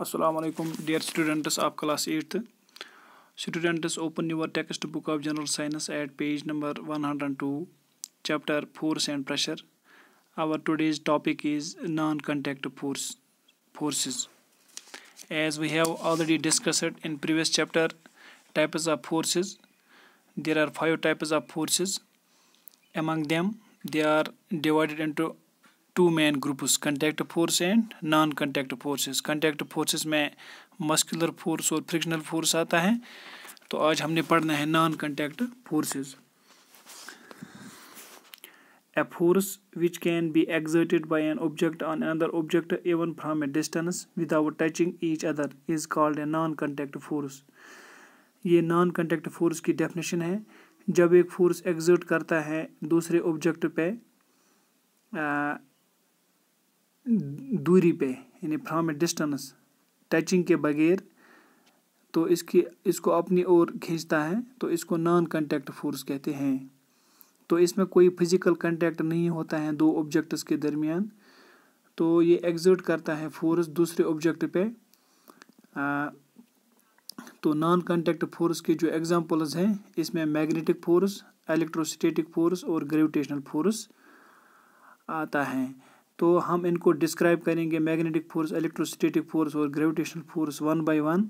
Assalamualaikum dear students of class 8th. Students, open your textbook of general science at page number 102, chapter force and pressure. Our today's topic is non-contact forces. As we have already discussed in previous chapter types of forces, there are 5 types of forces. Among them, they are divided into two main groups, contact force and non contact forces. Contact forces में muscular force और frictional force आता है. तो आज हमने पढ़ना है non contact forces. A force which can be exerted by an object on another object even from a distance without touching each other is called a non-contact force. ये non contact force की definition है. जब एक force exert करता है दूसरे object पे दूरी पे, यानी फ्रॉम ए डिस्टेंस, टचिंग के बगैर, तो इसको अपनी ओर खींचता है, तो इसको नॉन कंटैक्ट फोर्स कहते हैं. तो इसमें कोई फिजिकल कंटैक्ट नहीं होता है दो ऑब्जेक्ट्स के दरमियान. तो ये एक्सर्ट करता है फोर्स दूसरे ऑब्जेक्ट पे. तो नॉन कंटैक्ट फोर्स के जो एग्जांपल्स हैं, इसमें मैग्नेटिक फोर्स, इलेक्ट्रोस्टैटिक फोर्स और ग्रेविटेशनल फोर्स आता है. तो हम इनको डिस्क्राइब करेंगे, मैग्नेटिक फोर्स, इलेक्ट्रोस्टैटिक फोर्स और gravitational force, one by one.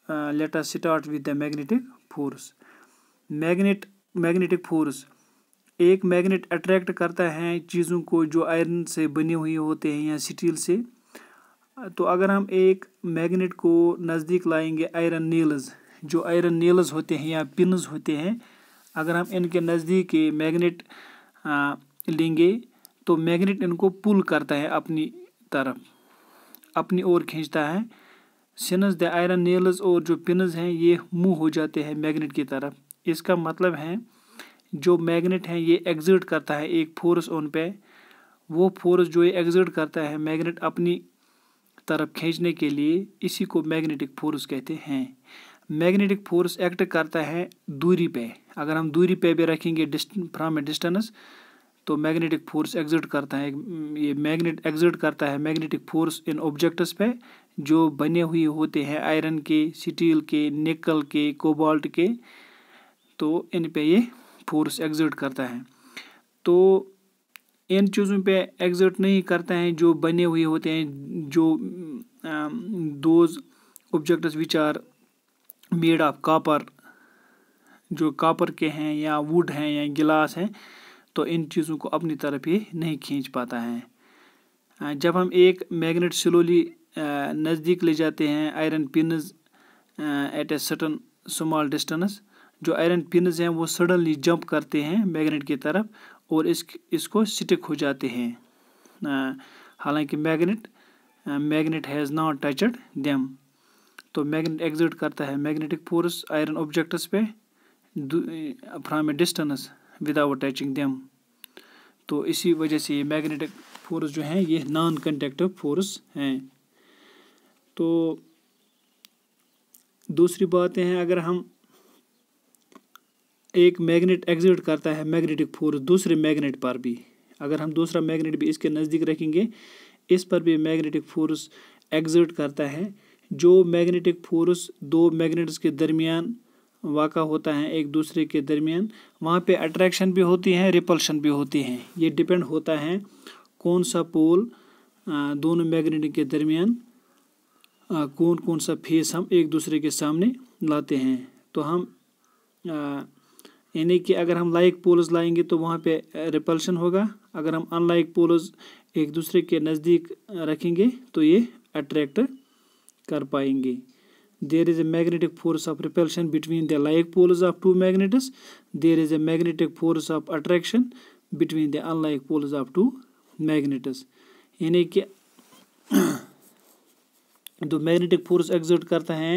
Let us start with the magnetic force. Magnetic force, एक मैग्नेट अट्रैक्ट करता है चीज़ों को जो आयरन से बनी हुई होते हैं या स्टील से. तो अगर हम एक मैग्नेट को नज़दीक लाएंगे, आयरन नेल्स, जो आयरन नेल्स होते हैं या पिन्स होते हैं, अगर हम इनके नज़दीक मैग्नेट लेंगे तो मैग्नेट इनको पुल करता है अपनी तरफ, अपनी ओर खींचता है. सिंस द आयरन नेल्स और जो पिन्स हैं ये मूव हो जाते हैं मैग्नेट की तरफ. इसका मतलब है जो मैग्नेट है ये एक्सर्ट करता है एक फोर्स उन पे. वो फोर्स जो ये एक्सर्ट करता है मैग्नेट अपनी तरफ खींचने के लिए, इसी को मैग्नेटिक फोर्स कहते हैं. मैग्नेटिक फोर्स एक्ट करता है दूरी पे. अगर हम दूरी पे भी रखेंगे फ्रॉम ए डिस्टेंस, तो मैग्नेटिक फोर्स एक्सर्ट करता है. ये मैग्नेट एक्सर्ट करता है मैग्नेटिक फोर्स इन ऑब्जेक्ट्स पे जो बने हुए होते हैं आयरन के, स्टील के, निकल के, कोबाल्ट के. तो इन पे ये फोर्स एक्सर्ट करता है. तो इन चीज़ों पे एक्सर्ट नहीं करता है जो बने हुए होते हैं, जो those objects which are made of copper, जो कॉपर के हैं या वुड हैं या गिलास हैं, तो इन चीज़ों को अपनी तरफ ये नहीं खींच पाता है. जब हम एक मैग्नेट स्लोली नज़दीक ले जाते हैं iron pins at a certain small distance, जो आयरन पिन्स हैं वो सडनली जंप करते हैं मैग्नेट की तरफ और इसको स्टिक हो जाते हैं. हालांकि magnet has not touched them. तो मैग्नेट एक्सर्ट करता है मैग्नेटिक फोर्स आयरन ऑब्जेक्ट्स पे from A distance without touching them. तो इसी वजह से ये मैग्नेटिक फोर्स जो हैं ये नॉन कंडक्टिव फोर्स हैं. तो दूसरी बातें हैं, अगर हम एक मैग्नेट एक्सर्ट करता है मैग्नेटिक फोर्स दूसरे मैग्नेट पर भी, अगर हम दूसरा मैग्नेट भी इसके नज़दीक रखेंगे, इस पर भी मैग्नेटिक फोर्स एक्सर्ट करता है. जो मैग्नेटिक फोर्स दो मैग्नेट्स के दरमियान वाक़ा होता है एक दूसरे के दरमियान, वहाँ पे अट्रैक्शन भी होती है, रिपल्शन भी होती है. ये डिपेंड होता है कौन सा पोल दोनों मैग्नेट के दरमियान, कौन सा फेस हम एक दूसरे के सामने लाते हैं. तो हम यानी कि अगर हम लाइक पोल्स लाएंगे तो वहाँ पे रिपल्शन होगा. अगर हम अनलाइक पोल्स एक दूसरे के नज़दीक रखेंगे तो ये अट्रैक्ट कर पाएंगे. There is a magnetic force of repulsion between the like poles of two magnets. There is a magnetic force of attraction between the unlike poles of two magnets. यानी कि जो मैग्नेटिक फोर्स एक्सर्ट करता है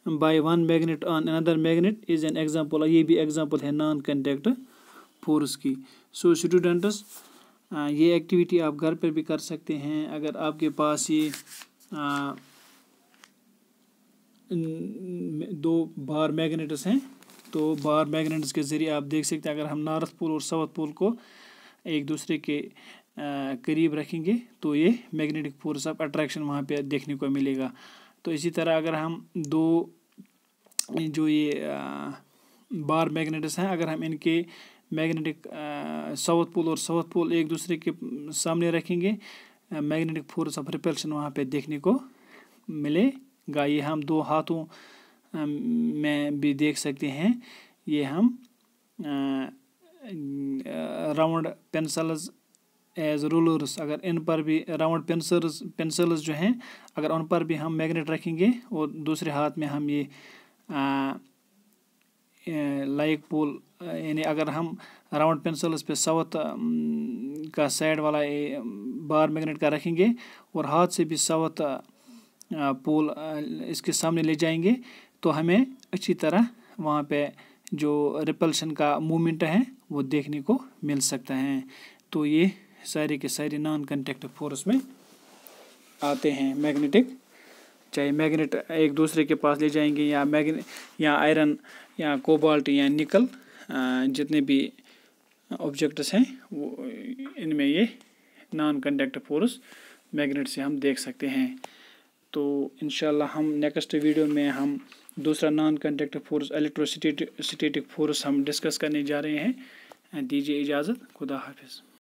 by one magnet on another magnet is an example. ये भी example है non conduct force की. So students, ये एक्टिविटी आप घर पर भी कर सकते हैं. अगर आपके पास ये दो बार मैग्नेट्स हैं, तो बार मैग्नेट्स के ज़रिए आप देख सकते हैं, अगर हम नॉर्थ पोल और साउथ पोल को एक दूसरे के करीब रखेंगे तो ये मैग्नेटिक फोर्स ऑफ अट्रैक्शन वहाँ पे देखने को मिलेगा। तो इसी तरह अगर हम दो जो ये बार मैग्नेट्स हैं, अगर हम इनके मैग्नेटिक साउथ पोल और साउथ पोल एक दूसरे के सामने रखेंगे, मैग्नेटिक फोर्स ऑफ रिपल्शन वहाँ पे देखने को मिलेगा। ये हम दो हाथों में भी देख सकते हैं। ये हम राउंड पेंसिल्स एज रूलर्स, अगर इन पर भी राउंड पेंसिल्स जो हैं, अगर उन पर भी हम मैग्नेट रखेंगे और दूसरे हाथ में हम ये लाइक पोल, यानी अगर हम राउंड पेंसिल्स पे साउथ का साइड वाला बार मैग्नेट का रखेंगे और हाथ से भी साउथ पोल इसके सामने ले जाएंगे, तो हमें अच्छी तरह वहाँ पे जो रिपल्शन का मूवमेंट है वो देखने को मिल सकता है। तो ये सारे के सारे नॉन कंडक्टिव फोर्स में आते हैं मैग्नेटिक, चाहे मैग्नेट एक दूसरे के पास ले जाएंगे या आयरन या कोबाल्ट या निकल, जितने भी ऑब्जेक्ट्स हैं वो इनमें ये नॉन कंडक्टिव फोर्स मैग्नेट से हम देख सकते हैं। तो इंशाल्लाह हम नेक्स्ट वीडियो में हम दूसरा non conductive force electrostatic force हम डिस्कस करने जा रहे हैं। दीजिए इजाज़त, खुदा हाफिज़।